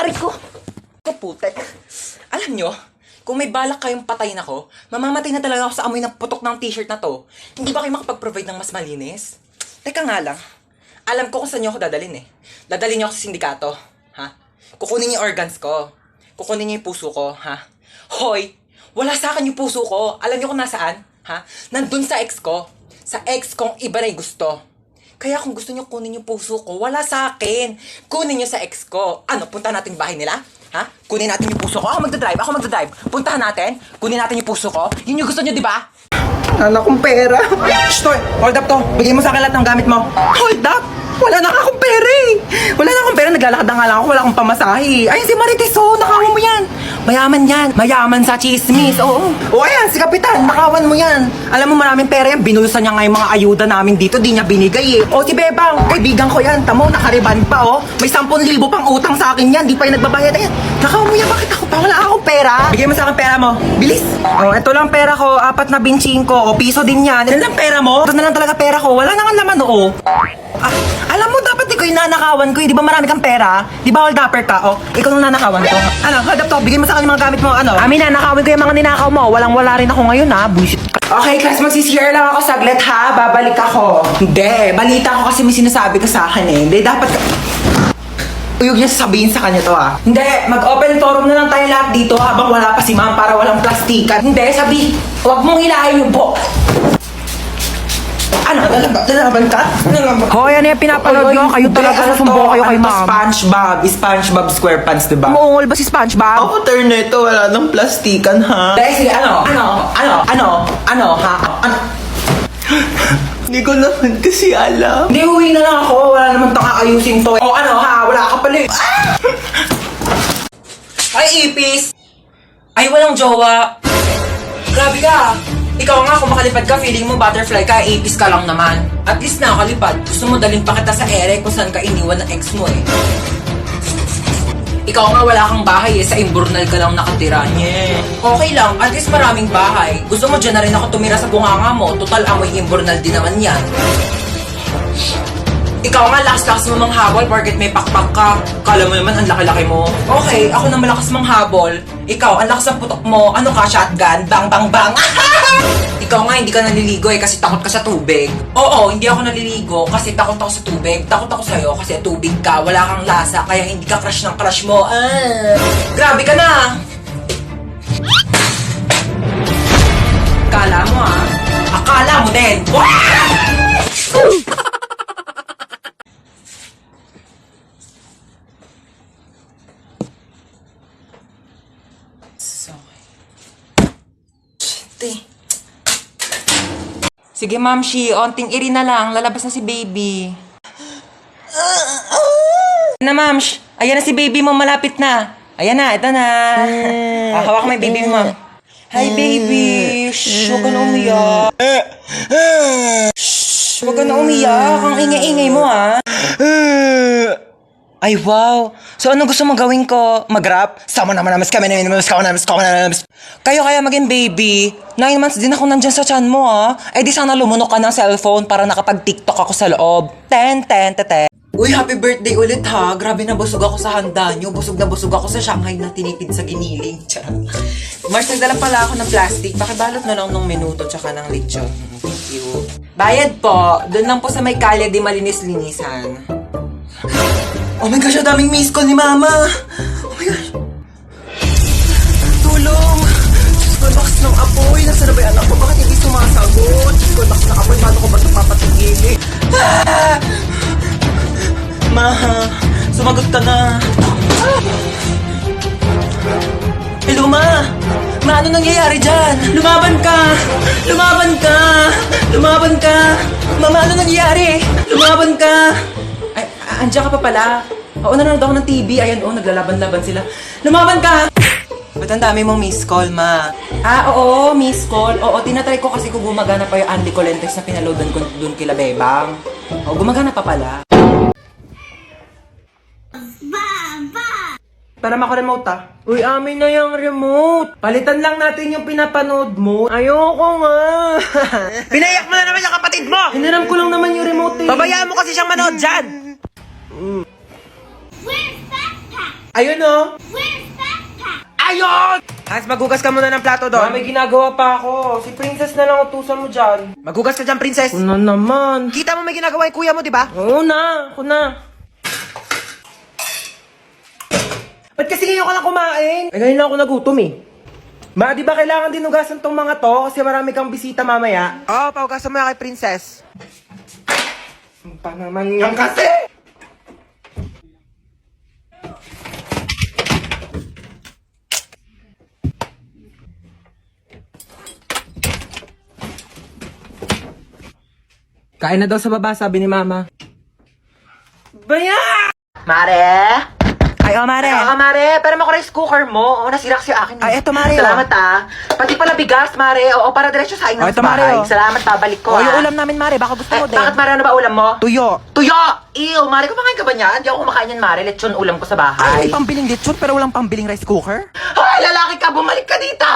Aray ko! Kaputek. Alam nyo, kung may balak kayong patayin ako, mamamatay na talaga ako sa amoy ng putok ng t-shirt na to. Hindi ba kayo makapag-provide ng mas malinis? Teka nga lang. Alam ko kung saan nyo ako dadalhin eh. Dadalhin nyo ako sa sindikato. Ha? Kukunin niyo yung organs ko. Kukunin niyo yung puso ko. Ha? Hoy! Wala sa akin yung puso ko. Alam nyo kung nasaan? Ha? Nandun sa ex ko. Sa ex kong iba na yung gusto. Kaya kung gusto nyo kunin yung puso ko, wala sa akin. Kunin nyo sa ex ko. Ano, punta natin yung bahay nila? Ha? Kunin natin yung puso ko. Ako magdadrive. Puntahan natin. Kunin natin yung puso ko. Yun yung gusto nyo, di ba? Wala akong pera. Shh, Toy! Hold up to. Bigay mo sa akin lahat ng gamit mo. Hold up! Wala na akong pera eh. Wala na akong pera. Naglalakad na nga lang ako. Wala akong pamasahe. Ayun si Marites, oh. Nakawan mo yan. Mayaman yan. Mayaman sa chismis. Oo. O ayan, si Kapitan. Nakawan mo yan. Alam mo maraming pera yan. Binulusan niya nga yung mga ayuda namin dito. Di niya binigay eh. O si Bebang. Kaibigan ko yan. Tamo, nakariban pa oh. May 10,000 pang utang sa akin yan. Di pa yung nagbabayad. Ayan. Nakawan mo yan. Bakit ako pa? Wala akong pera. Bigay mo sa akin pera mo. Bilis. O, eto lang pera ko. 4 na binching ko. O, piso din yan. Yan lang pera mo. Ito na lang talaga pera ko. Wala na nga laman oo. Alam mo, dapat di ko yung nanakawan ko eh. Di ba marami kang pera? Di ba hold upper ka? O, ikaw nang nanakawan ko. Ano, hold up to. Bigyan mo sa akin yung mga gamit mo. Ano? Amin, nanakawin ko yung mga ninakaw mo. Walang-wala rin ako ngayon ha. Bullshit ka. Okay, class, magsishare lang ako saglit ha. Babalik ako. Hindi, balita ko kasi may sinasabi ka sa akin eh. Hindi, dapat ka... Uyog niya sasabihin sa kanya to ha. Hindi, mag-open forum na lang tayo lahat dito habang wala pa si ma'am para walang plastikan. Hindi, sabi, huwag mong hilahin yung book. Ano? Lalaban ka? Hoy, ano yung pinapanood nyo? Kayo talaga susumbo kayo kay ma'am. SpongeBob SquarePants, diba? Umuungol ba si SpongeBob? Ako turn na ito, wala nang plastikan, ha? Dahil sige, ano, ha? Ano? Hindi ko naman kasi alam. Hindi, uwi na lang ako. Wala naman tang aayusin to. O ano, ha? Wala ka pala eh. Ay, ipis! Ay, walang jowa. Grabe ka. Ikaw nga, kung makalipad ka, feeling mo butterfly ka, ipis ka lang naman. At least nakakalipad. Gusto mo dalhin pa kita sa ere kung saan ka iniwan ng ex mo eh. Ikaw nga, wala kang bahay eh. Sa Imburnal ka lang nakatira. Yeah. Okay lang, at least maraming bahay. Gusto mo dyan na rin ako tumira sa bunganga mo. Total, amoy Imburnal din naman yan. Ikaw nga, lakas-lakas mo manghabol porket may pakpak ka. Kala mo naman, ang laki-laki mo. Okay, ako na malakas manghabol. Ikaw, ang lakas ng putok mo. Ano ka, shotgun? Bang, bang, bang. Ikaw nga, hindi ka naliligo eh kasi takot ka sa tubig. Oo, hindi ako naliligo kasi takot ako sa tubig. Takot ako sa'yo kasi tubig ka, wala kang lasa, kaya hindi ka crush ng crush mo. Grabe ka na! Akala mo ah. Akala mo din. Sige, Ma'am Shi, onting iri na lang. Lalabas na si baby. Na, Ma'am Shi. Ayan na si baby mo, malapit na. Ayan na, ito na. Hawak mo yung baby mo. Hi, baby. Shh, huwag ka na umiyak. Shh, huwag ka na umiyak. Ang ingay-ingay mo, ha? Ay, wow. So, ano gusto mo gawin ko? Mag-rap? Sama naman namas kami namin. Kayo kaya maging baby. 9 months din ako nandyan sa chan mo, ah. Eh di sana lumunok ka ng cellphone para nakapag-tiktok ako sa loob. Ten. Uy, happy birthday ulit, ha. Grabe na busog ako sa handa nyo. Busog na busog ako sa Shanghai na tinipid sa giniling. Mars, nagdala pala ako ng plastic. Pakibalot na lang ng minuto tsaka ng lechon. Thank you. Bayad po. Doon lang po sa may kalye di malinis-linisan. Oh my gosh, ang daming miss call ni Mama. Oh my gosh. Tulong. Diyos ko, lakas ng apoy. Nasaan na ba yung anak ko? Bakit hindi sumasagot? Diyos ko, lakas ng apoy. Paano ko ba ito papatigilin? Ma, sumagot ka na. Hello, Ma. Ma, ano nangyayari dyan? Lumaban ka. Mama, ano nangyayari? Lumaban ka. Ay, andiyan ka pa pala. Oo, nanonood ako ng TV. Ayan, naglalaban-laban sila. Lumaban ka! Ba't ang dami mong miss call, Ma? Oo, miss call. Oo, tinatry ko kasi kung gumagana pa yung Andy Colentes na pinaloadan ko dun kila Bebang. Oo, gumagana pa pala. Para mako-remote ah. Uy, amin na yung remote. Palitan lang natin yung pinapanood mo. Ayoko nga. Pinayak mo na naman yung kapatid mo! Hiniram ko lang naman yung remote eh. Babayaan mo kasi siyang manood dyan! Ayun oh! Ayun! Hans, maghugas ka muna ng plato doon. May ginagawa pa ako. Si Princess na lang utusan mo dyan. Maghugas ka dyan, princess. Ano naman? Kita mo may ginagawa yung kuya mo, di ba? Oo na, ako na. Ba't kasi ngayon ka lang kumain? Eh, ngayon lang ako nagutom eh. Ma, di ba kailangan din hugasan tong mga to? Kasi marami kang bisita mamaya. Oo, pahugasan mo yan kay princess. Pa naman yan kasi! Kain na daw sa baba, sabi ni Mama. Baya! Mare? Ay, oh, Mare. Oo, Mare. Pero mo ko rice cooker mo. Oo, nasira kasi akin. Ay, eto, Mare, Salamat, Pati pala bigas, Mare. Oo, para diretso sa akin Oh, ng eto, Mare, bahay. oh. Salamat, babalik ko, Oh, yung ulam namin, Mare. Baka gusto mo din. Bakit, Mare? Ano ba ulam mo? Tuyo. Tuyo! Ew, Mare, kumakain ka ba niyan? Hindi ako kumakain yan, Mare. Lechon ulam ko sa bahay. Ay, may pambiling lechon pero walang pambiling rice cooker? Hoy, lalaki ka! Bumalik ka dito!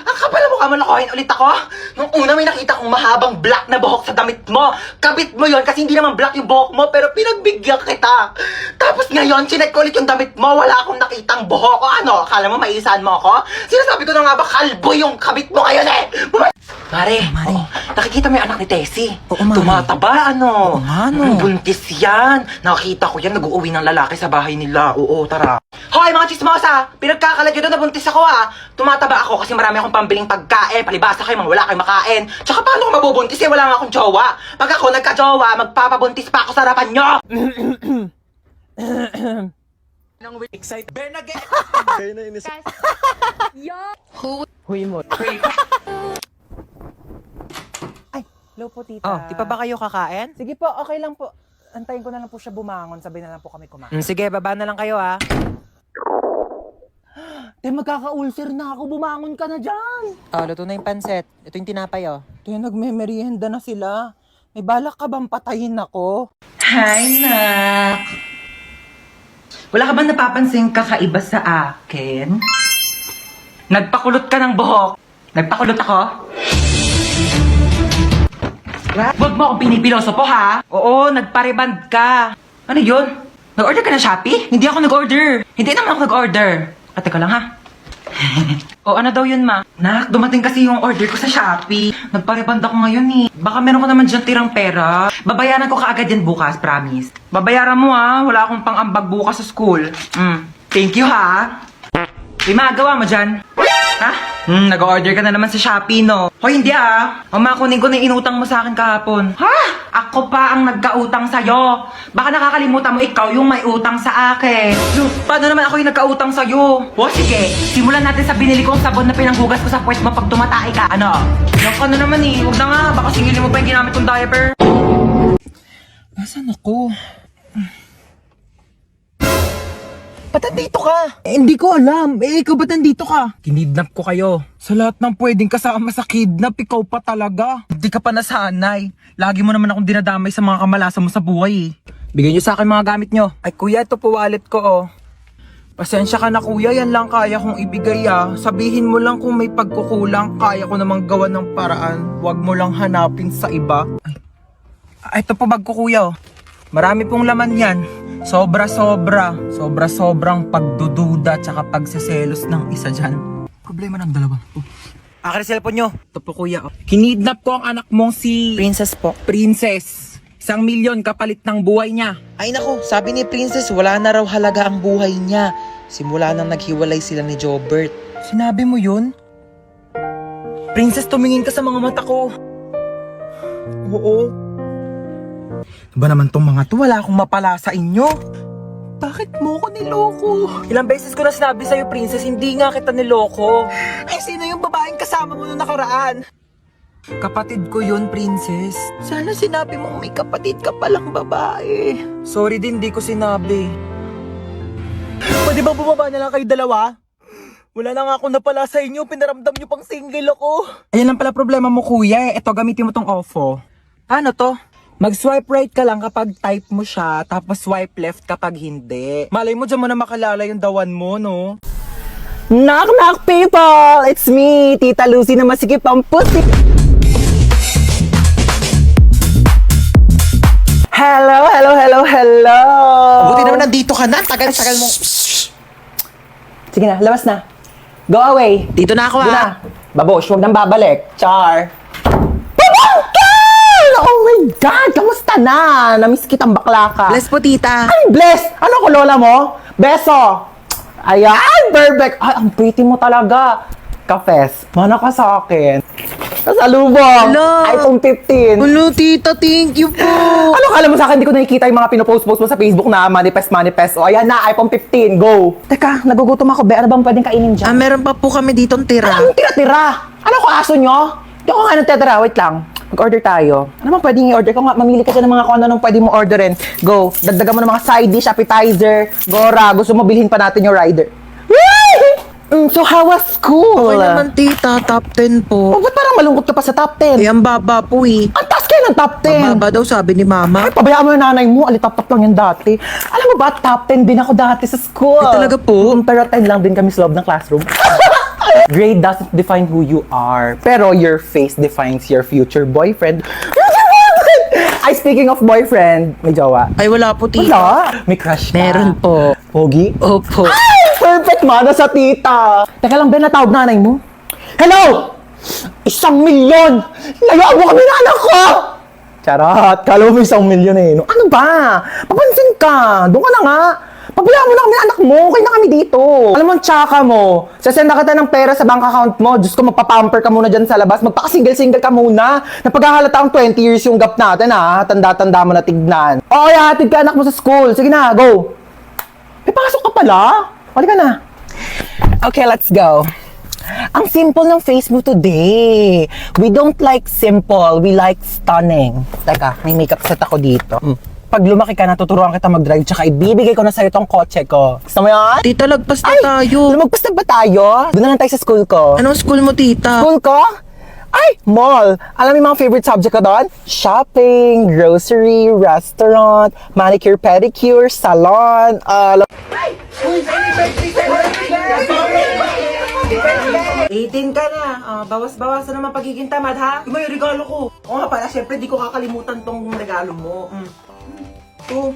Ang kapal mo ka malakohin ulit ako? Nung una may nakita kong mahabang black na buhok sa damit mo. Kabit mo yon kasi hindi naman black yung buhok mo pero pinagbigyan kita. Tapos ngayon, chinek ko ulit yung damit mo. Wala akong nakitang buhok. O ano, akala mo maisahan mo ako? Sinasabi ko na nga ba, kalbo yung kabit mo ngayon eh! Mare, Mare. nakikita mo yung anak ni Tessie? Oo, Mare. Tumataba, ano? Oo nga, no. Buntis yan. Nakita ko yan, nag-uuwi ng lalaki sa bahay nila. Oo, tara. Hoy, mga chismosa! Pinagkakalagyo doon, nabuntis ako Tumataba ako kasi marami akong pambiling pagkain. Palibasa kayo, mga wala kayong makain. Tsaka paano ko mabubuntis eh, wala nga akong jowa. Pag ako nagka-jowa, magpapabuntis pa ako sa harapan nyo! Excited. Bernadette! Huy mo. Hello po, tita. Oh, di pa ba kayo kakain? Sige po, okay lang po. Antayin ko na lang po siya bumangon. Sabay na lang po kami kumain. Sige, baba na lang kayo, ha? Magkaka-ulcer na ako. Bumangon ka na dyan. Oh, luto na yung pansit. Ito yung tinapay, oh. Nagme-merienda na sila. May balak ka bang patayin ako? Hi, Nak! Wala ka ba napapansin kakaiba sa akin? Nagpakulot ka ng buhok. Nagpakulot ako? Huwag mo akong pinipiloso po, ha? Oo, nagpareband ka. Ano yun? Nag-order ka ng Shopee? Hindi ako nag-order. Hindi naman ako nag-order. Ate ko lang, ha? O ano daw yun, ma? Nak, dumating kasi yung order ko sa Shopee. Nagpareband ako ngayon, eh. Baka meron ko naman dyan tirang pera. Babayaran ko kaagad yan bukas, promise. Babayaran mo, ha? Wala akong pang-ambag bukas sa school. Thank you, ha? May magawa mo dyan? Ha? Nag-order ka na naman sa Shopee, no? Hoy, hindi Kunin ko na yung inutang mo sa akin kahapon. Ha? Ako pa ang nagkautang sa'yo. Baka nakakalimutan mo ikaw yung may utang sa akin. Paano naman ako yung nagkautang sa'yo? O sige, simulan natin sa binili kong sabon na pinanghugas ko sa puwet mo pag tumatay ka. Ano? Yung ka na naman eh. Huwag na nga. Baka singilin mo pa yung ginamit kong diaper. Nasaan ako? Ba't nandito ka? Hindi ko alam. Ikaw ba't nandito ka? Kinidnap ko kayo. Sa lahat ng pwedeng kasama sa kidnap, ikaw pa talaga. Hindi ka pa nasanay. Lagi mo naman akong dinadamay sa mga kamalasan mo sa buhay eh. Bigyan nyo sa akin mga gamit nyo. Ay kuya, ito po wallet ko oh. Pasensya ka na kuya, yan lang kaya kong ibigay Sabihin mo lang kung may pagkukulang, kaya ko namang gawa ng paraan. Huwag mo lang hanapin sa iba. Ay, ito po bag ko kuya oh. Marami pong laman yan. Sobrang pagdududa tsaka pagseselos ng isa dyan. Problema ng dalawa. Akin ang cellphone nyo. Ito po kuya. Kinidnap ko ang anak mong si Princess po. Princess. 1,000,000 kapalit ng buhay niya. Ay nako, sabi ni Princess wala na raw halaga ang buhay niya. Simula nang naghiwalay sila ni Jobert. Sinabi mo yun? Princess, tumingin ka sa mga mata ko. Oo. Ba naman tong mga to, wala akong mapala sa inyo. Bakit mo ko niloko? Ilang beses ko na sinabi sa'yo, Princess, hindi nga kita niloko. Ay, sino yung babaeng kasama mo nung nakaraan? Kapatid ko yun, Princess. Sana sinabi mong may kapatid ka palang babae. Sorry din, di ko sinabi. Pwede ba bumaba na lang kayo dalawa? Wala na nga ako napala sa inyo, pinaramdam nyo pang single ako. Ayan lang pala problema mo, kuya. Eto, gamitin mo tong OFO. Paano to? Mag-swipe right ka lang kapag type mo siya, tapos swipe left kapag hindi. Malay mo, dyan mo na makalala yung dawan mo, no? Knock knock people! It's me, Tita Lucy na masikip ang pusi. Hello! Buti naman nandito ka na. Tagal-tagal mong... Sige na, labas na. Go away. Dito na ako Sige na. ha. Babosh, huwag nang babalik. Char. Pabangkel! Oh my God! Kamusta na? Namiss kitang bakla ka. Bless po, tita. Ay, bless! Ano ko, lola mo? Beso! Ayan, perfect! Ay, ang pretty mo talaga. Kafes, mana ka sa akin. Kasalubong! Hello. iPhone 15. Hello, tita. Thank you po. Ano kala mo sa akin? Hindi ko nakikita yung mga pinopost-post mo sa Facebook na manifest. O, ayan na, iPhone 15. Go! Teka, nagugutom ako. Be, ano bang pwedeng kainin dyan? Meron pa po kami ditong tira. Anong tira-tira? Ano ko, aso nyo? Hindi ako nga nagtitira. Wait lang. Mag-order tayo. Ano bang pwedeng i-order? Kung nga, mamili ka dyan ng mga kung ano pwede mo orderin. Go. Dagdagan mo ng mga side dish, appetizer, gora. Gusto mo bilhin pa natin yung rider. So, how was school? Okay naman, tita. Top 10 Oh, po. ba't parang malungkot ka pa sa top 10? Eh, ang baba po eh. Ang taas kayo ng top 10. Mababa daw sabi ni mama. Ay, pabayaan mo yung nanay mo. Alitap-tap lang yan dati. Alam mo ba, top 10 din ako dati sa school. Ay, talaga po? Pero 10 lang din kami sa loob ng classroom. Grade doesn't define who you are. Pero your face defines your future boyfriend. Ay, speaking of boyfriend, may jowa. Ay, wala po, tita. Wala. May crush ka. Meron po. Pogi? Opo. Ay, perfect mana sa tita. Teka lang, Ben, natawag nanay mo. Hello! 1,000,000! Layuan mo kami na anak ko! Charot, kala mo 1,000,000 eh. No, ano ba? Papansin ka. Doon ka na nga. Pabayaan mo na kami anak mo. Okay na kami dito. Alam mo, ang tsaka mo. Sasenda kita ng pera sa bank account mo. Diyos ko, magpapamper ka muna dyan sa labas. Magpaka-single-single ka muna. Napaghahalata ang 20 years yung gap natin ha. Tanda-tanda mo na tignan. Oo, hatid ka anak mo sa school. Sige na, go. May pasok ka pala. Halika na. Okay, let's go. Ang simple ng face mo today. We don't like simple, we like stunning. Teka, may makeup set ako dito. Pag lumaki ka, natuturuan kita mag-drive, tsaka ibibigay ko na sa'yo tong kotse ko. Gusto mo yan? Tita, lagpas na Ay, tayo. lumagpas na ba tayo? Doon na lang tayo sa school ko. Anong school mo, tita? School ko? Ay, mall. Alam mo yung mga favorite subject ko doon? Shopping, grocery, restaurant, manicure, pedicure, salon, 18 ka na. Bawas-bawasan naman pagiging tamad, ha? Yung may regalo ko. Oo nga pala, syempre di ko kakalimutan tong regalo mo. Ito.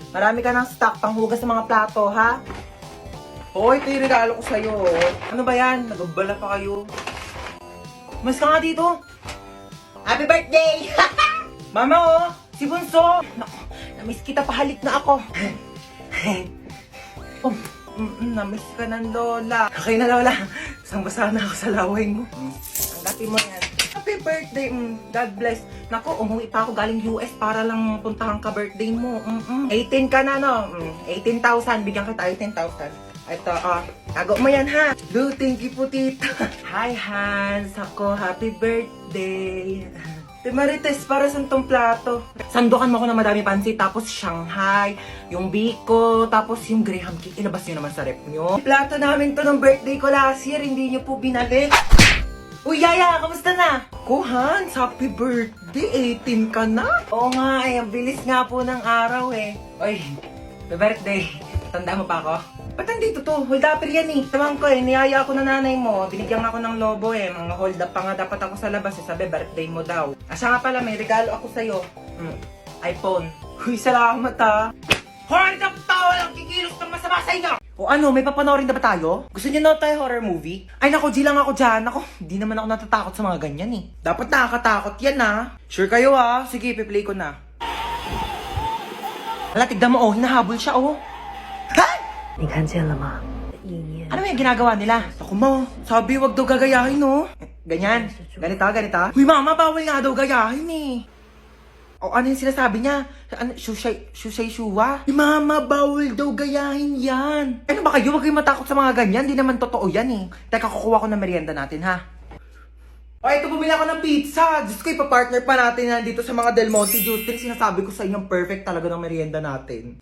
Marami ka ng stock panghugas ng mga plato, ha? Oo, ito yung regalo ko sa'yo. Ano ba yan? Nagabala pa kayo. Mas ka nga dito. Happy birthday! Mama, oh! Si Bunso! Naku, namiss kita, pahalik na ako. Oh, namiss ka ng lola. Okay na, lola. Basang-basa na ako sa laway mo. Tanggapin mo yan. Happy birthday. God bless. Naku, umuwi pa ako galing US para lang puntahan ka birthday mo. 18 ka na, no? 18,000. Bigyan kita 18,000. Ito, tago mo yan, ha? Do, thank you po, tita. Hi, Hans. Ako, happy birthday. Te Marites, para sa tong plato. Sandukan mo ako ng madami pansit, tapos Shanghai, yung biko, tapos yung Graham cake. Ilabas nyo naman sa rep nyo. Plato namin to ng birthday ko last year, hindi nyo po binalik. Uy, Yaya, kamusta na? Ko, Hans, happy birthday. 18 ka na. Oo nga, ang bilis nga po ng araw eh. Uy, happy birthday. Tanda mo pa ako? Ba't nandito to? Hold up yan eh. Tamang ko eh, niyaya ako ng nanay mo. Binigyan ako ng lobo eh. Mga hold up pa nga dapat ako sa labas eh. Sabi, birthday mo daw. Siya nga pala, may regalo ako sa'yo. iPhone. Uy, salamat ha. Horror na tawa lang kikilos ng masama sa inyo! O ano, may papanoorin na ba tayo? Gusto niyo na tayo horror movie? Ay nako, G lang ako dyan. Ako, hindi naman ako natatakot sa mga ganyan eh. Dapat nakakatakot yan ha. Sure kayo ha? Sige, piplay ko na. Hala, tignan mo oh, hinahabol siya oh. Ha? 你看见了吗？意念 Ano yung ginagawa nila? Ako mo, sabi wag daw gagayahin, no? Ganyan. Ganito, ganito. Uy, mama, bawal nga daw gayahin, eh. O ano yung sinasabi niya? Ano, shusay shuwa? Uy, mama, bawal daw gayahin yan. Ano ba kayo? Huwag kayong matakot sa mga ganyan. Di naman totoo yan, eh. Teka, kukuha ko ng merienda natin, ha? O, ito, bumili ako ng pizza. Diyos ko, ipapartner pa natin yan dito sa mga Del Monte Juice. Sinasabi ko sa inyo, perfect talaga ng merienda natin.